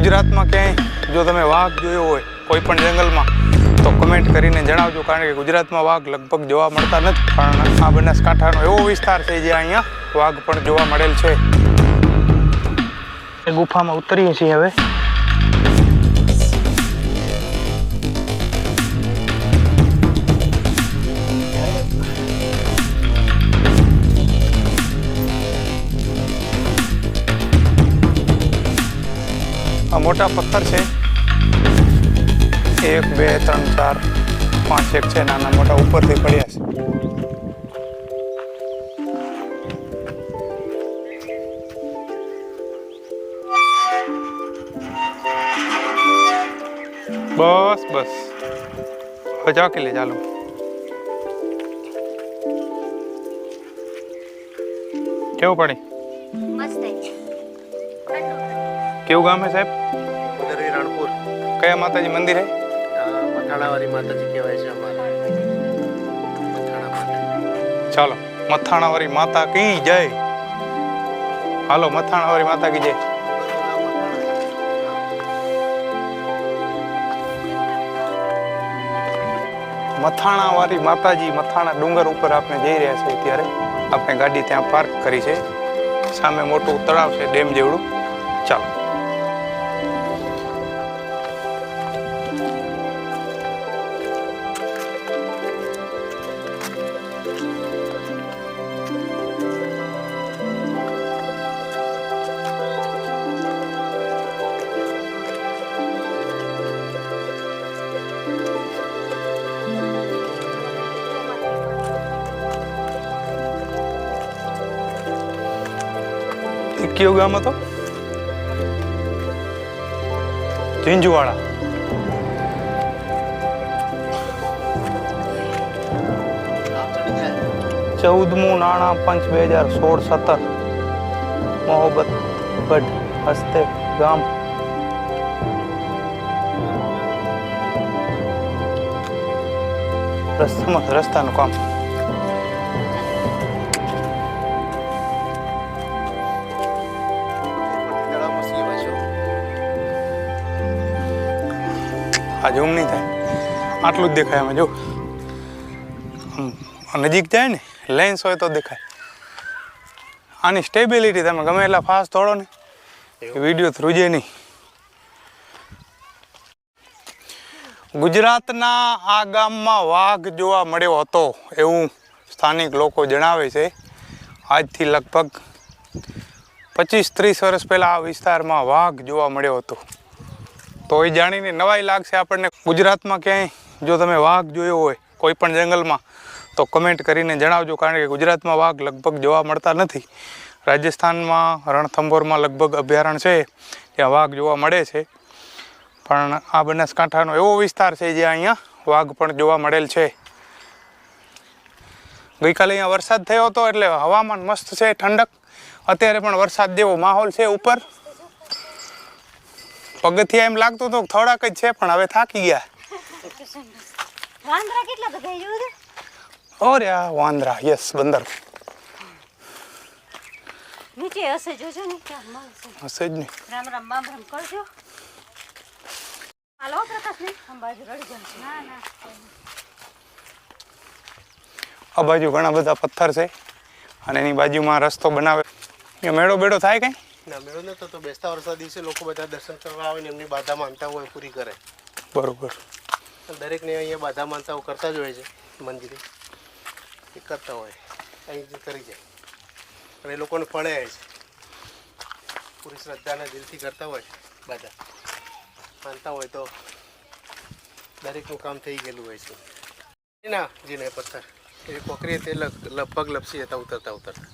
ગુજરાતમાં ક્યાંય જો તમે વાઘ જોયો હોય કોઈ પણ જંગલમાં તો કમેન્ટ કરીને જણાવજો, કારણ કે ગુજરાતમાં વાઘ લગભગ જોવા મળતા નથી. પણ આ બનાસકાંઠાનો એવો વિસ્તાર છે જ્યાં અહીંયા વાઘ પણ જોવા મળેલ છે. એ ગુફામાં ઉતરીએ છીએ હવે. આ મોટા પથ્થર છે, 1 2 3 4 5 એક છે, નાના મોટા ઉપરથી પડ્યા છે. બસ બસ હવે ચાકી લે, ચાલો. કેવું પડી? કેવું ગામ હે સાહેબ? રણપુર. કયા માતાજી મંદિર હે? મથાણાવાળી માતાજી કહેવાય છે અમારા. મથાણા માતા. ચાલો, મથાણાવાળી માતા કી જય. હાલો, મથાણાવાળી માતા કી જય. મથાણાવાળી માતાજી, મથાણા ડુંગર ઉપર આપણે જઈ રહ્યા છીએ. અત્યારે આપણે ગાડી ત્યાં પાર્ક કરી છે. સામે મોટું તળાવ છે, ડેમ જેવડું. ચાલો. કયું ગામ હતો? ઝીંઝુવાડા. ચૌદમું નાણાં પંચ 2016-17 મોહબ્બત ગઢ હસ્તે ગામ. રસ્તાનું કામ. આ ઝૂમ નહીં થાય, આટલું જ દેખાય. આમાં જો નજીક જાય ને, લેન્સ હોય તો દેખાય. આની સ્ટેબિલિટી તમે ગમે એટલા ફાસ્ટ દોડો ને, વિડીયો ધ્રુજે નહીં. ગુજરાતના આ ગામમાં વાઘ જોવા મળ્યો હતો એવું સ્થાનિક લોકો જણાવે છે. આજથી લગભગ 25-30 વર્ષ પહેલાં આ વિસ્તારમાં વાઘ જોવા મળ્યો હતો. તો એ જાણીને નવાઈ લાગશે આપણને. ગુજરાતમાં ક્યાંય જો તમે વાઘ જોયો હોય કોઈ પણ જંગલમાં તો કમેન્ટ કરીને જણાવજો, કારણ કે ગુજરાતમાં વાઘ લગભગ જોવા મળતા નથી. રાજસ્થાનમાં રણથંભોરમાં લગભગ અભયારણ્ય છે ત્યાં વાઘ જોવા મળે છે. પણ આ બનાસકાંઠાનો એવો વિસ્તાર છે જ્યાં અહીંયા વાઘ પણ જોવા મળેલ છે. ગઈકાલે અહીંયા વરસાદ થયો હતો એટલે હવામાન મસ્ત છે, ઠંડક. અત્યારે પણ વરસાદ જેવો માહોલ છે. ઉપર પગથિયા એમ લાગતું હતું થોડાક જ છે, પણ હવે થાકી ગયા. વાંદરા કેટલા બધા જોયું? ઓરે આ વાંદરા, યસ, બંદર. નીચે હશે, જોજો ને ક્યાં મળશે. હશે જ ને. રામ રામ બામ રામ કરજો. હાલો પ્રકાશ ને આમ બાજુ રડી જશે. ના ના, આ બાજુ ઘણા બધા પથ્થર છે અને એની બાજુમાં રસ્તો બનાવે. અહીંયા મેળો બેડો થાય કઈ? ના, મેળો નતો તો બેસતા વર્ષના દિવસે લોકો બધા દર્શન કરવા આવે ને એમની બાધા માનતા હોય પૂરી કરે. બરોબર. દરેકને અહીંયા બાધા માનતા કરતા જ હોય છે. મંદિરે એ કરતા હોય, અહીં કરી જાય અને એ લોકોને ફળે છે. પૂરી શ્રદ્ધાના દિલથી કરતા હોય, બાધા માનતા હોય તો દરેકનું કામ થઈ ગયેલું હોય છે. ના જીને પથ્થર એ કોકરી તે લગભગ લપસી હતા ઉતરતા ઉતરતા.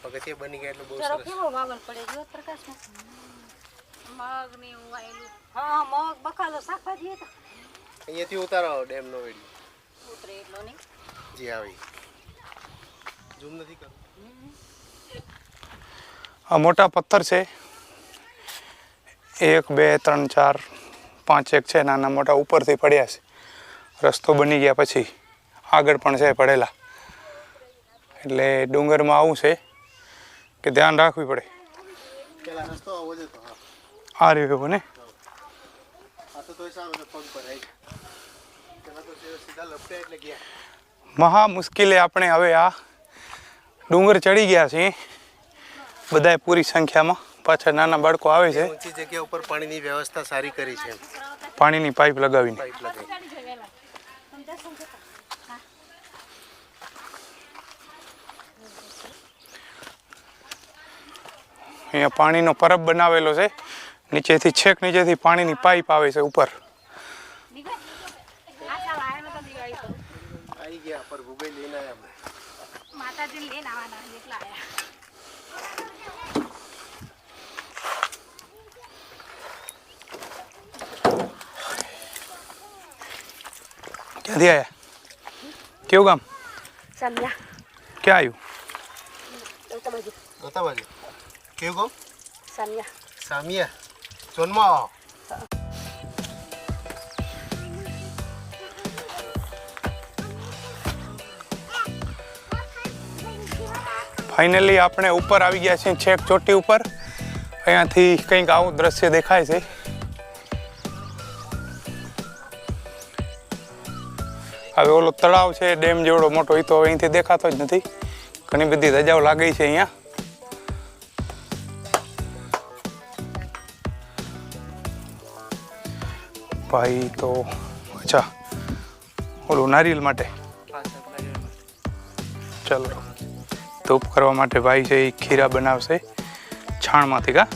પગથિયા બની ગયા એટલે બહુ સરસ. કેવો વાવલ પડે જો પ્રકાશ ને. મગ ને એવું આયેલું. હા, મગ બકાલો શાકભાજી હતા. અહીંયાથી ઉતારો ડેમનો વિડીયો ઉતરે એટલો નહીં. જી આવી ઝૂમ નથી કરતો. આ મોટા પથ્થર છે, 1 2 3 4 5 એક છે, નાના મોટા ઉપરથી પડ્યા છે. રસ્તો બની ગયા પછી આગળ પણ છે પડેલા. એટલે ડુંગરમાં આવું છે કે ધ્યાન રાખવી પડે. પેલા રસ્તો આવો જ હતો. હા, આ રહ્યો એવો ને. આ તો તોય સારું છે, પગ પર આવી. પેલા તો સીધા લપટ્યા એટલે ગયા. મહા મુશ્કેલે આપણે હવે આ ડુંગર ચડી ગયા છીએ બધાએ પૂરી સંખ્યામાં. પાછળ નાના બાળકો આવે છે. ઊંચી જગ્યા ઉપર પાણીની વ્યવસ્થા સારી કરી છે. પાણીની પાઇપ લગાવીને. પાઇપ લગાવી. અહીંયા પાણીનો પરબ બનાવેલો છે. નીચેથી છેક નીચેથી પાણીની પાઇપ આવે છે ઉપર. આવી ગયા પર ભૂબે લઈને આવ્યા અમે. માતાજીને લઈને આવવાના એટલા આયા. ક્યાંથી આવ્યા? કેવું ગામ? સામ્યા ક્યાં આવ્યું? નહોતા બાજુ. કેવું કહું? સામ્યા સામિયા. સોનમાં. ફાઇનલી આપણે ઉપર આવી ગયા છીએ છેક ચોટી ઉપર. અહીંયાથી કંઈક આવું દ્રશ્ય દેખાય છે. હવે ઓલો તળાવ છે ડેમ જેવડો મોટો, એ તો હવે અહીંથી દેખાતો જ નથી. ઘણી બધી રજાઓ લાગી છે અહીંયા. ભાઈ તો અચ્છા ઓલું નારિયેલ માટે. ચાલો ધૂપ કરવા માટે ભાઈ છે એ ખીરા બનાવશે છાણમાંથી. કા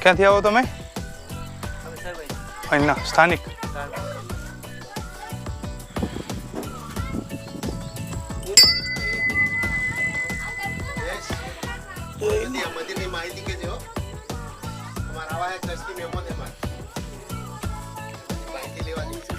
ક્યાંથી આવો તમે? અહીંના સ્થાનિક. મંદિરની માહિતી કે જો તમારા આવા એક ટ્રસ્ટી મેમ્બર છે મારે માહિતી લેવાની છે.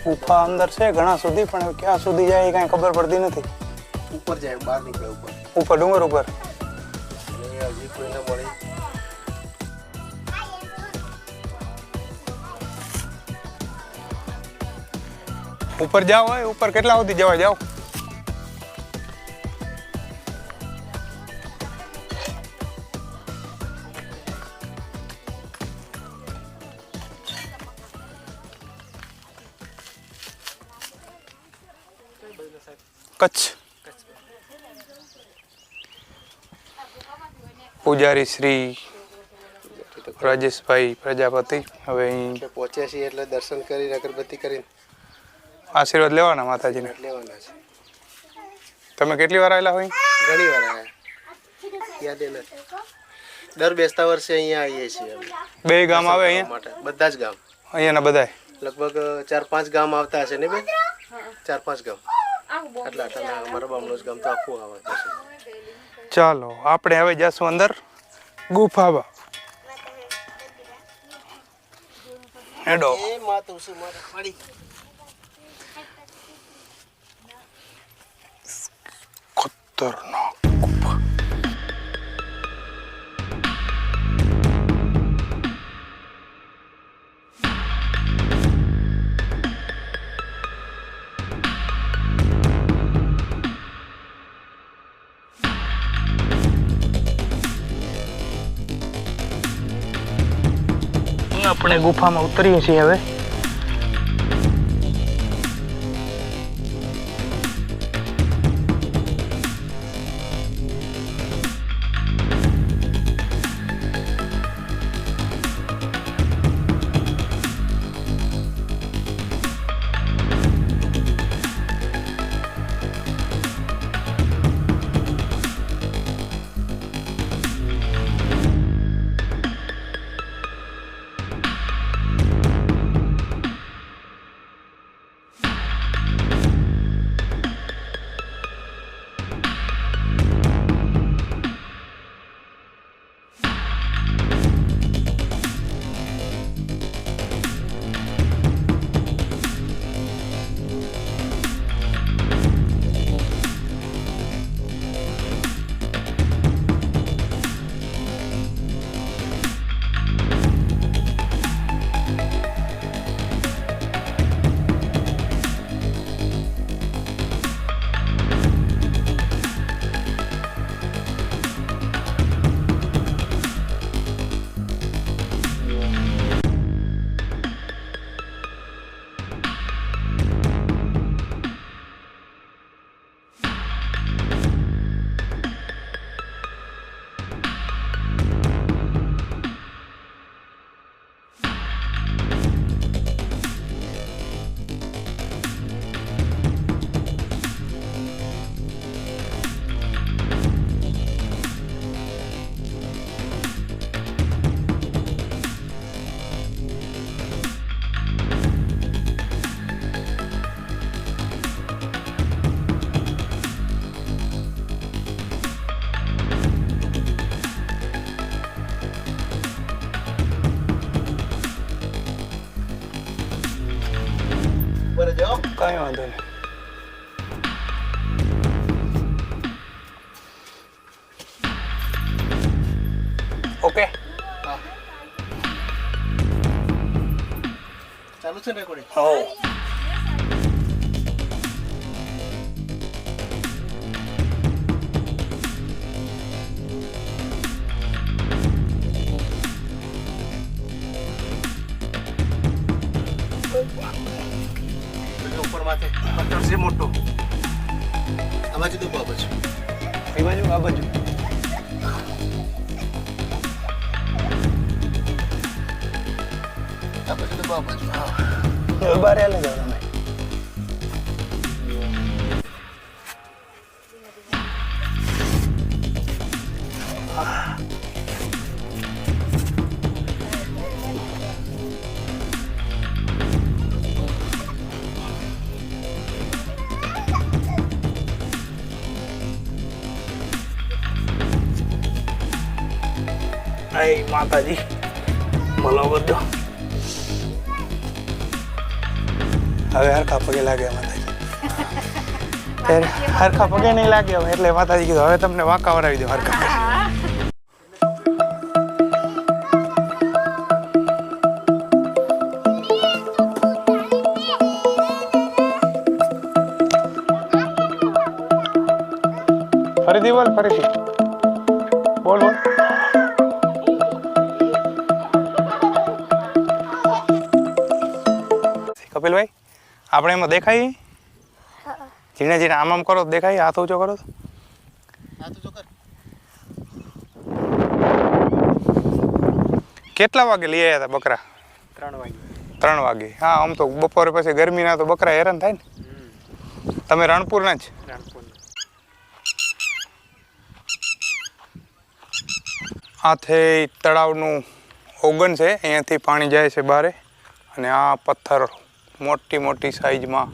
ગુફા અંદર છે ઘણા સુધી, પણ હવે ક્યાં સુધી જાય એ કાંઈ ખબર પડતી નથી. ઉપર જાય, બહાર નીકળે ઉપર. ઉપર ડુંગર ઉપર. અને હજી કોઈને મળી. ઉપર જાઓ હોય ઉપર કેટલા સુધી જવા જાઓ? કચ્છ. પૂજારી શ્રી રાજેશભાઈ પ્રજાપતિ હવે અહીં પહોંચ્યા છીએ એટલે દર્શન કરી અગરબત્તી કરીને આશીર્વાદ લેવાના માતાજીને. લેવાના છે. તમે કેટલી વાર આવેલા હોય? ઘણી વાર આવ્યા, યાદ નથી. દર બેસતા વર્ષે અહીંયા આવીએ છીએ અમે. બે ગામ આવે અહીંયા માટે બધા જ ગામ અહીંયાના બધાય લગભગ 4-5 ગામ આવતા હશે ને બેન? 4-5 ગામ આટલા અમારા બામણો જ ગામ તો આખું આવે. ચાલો આપણે હવે જશું અંદર ગુફામાં. હેડો. એ માતું શું મારે પડી. ખતરનાક ગુફા. આપણે ગુફામાં ઉતરીએ છીએ હવે. કાંઈ વાંધો નહીં. ઓકે. હા ચાલુ છે રેકોર્ડિંગ. હો. ઉપર માથે પથ્થર છે મોટો. આ બાજુ તો આ બાજુ. એ બાજુ આ બાજુ. આ બાજુ તો આ બાજુ. હા બહાર આલે જાવ તમે. Ay, માતાજી ભલો બધો. હવે હરખા પગે લાગે માતાજી. ત્યારે હરખા પગે નહીં લાગે હવે એટલે માતાજી કીધું હવે તમને વાંકા વરાવી દો હરખા પગે. ફરીથી બોલ ફરીથી બોલ બોલ. કપિલભાઈ આપણે એમાં દેખાય ઝીણે ઝીણે આમ આમ કરો તો દેખાય હાથ ઊંચો કરો તો. હા તો જો કર. કેટલા વાગે લઈ આવ્યા હતા બકરા? 3 વાગે. 3 વાગે. હા આમ તો બપોરે પછી ગરમીના તો બકરા હેરાન થાય ને. તમે રણપુરના જ? આ થઈ તળાવનું ઓગન છે, અહીંયાથી પાણી જાય છે બહાર અને આ પથ્થર મોટી મોટી સાઈઝમાં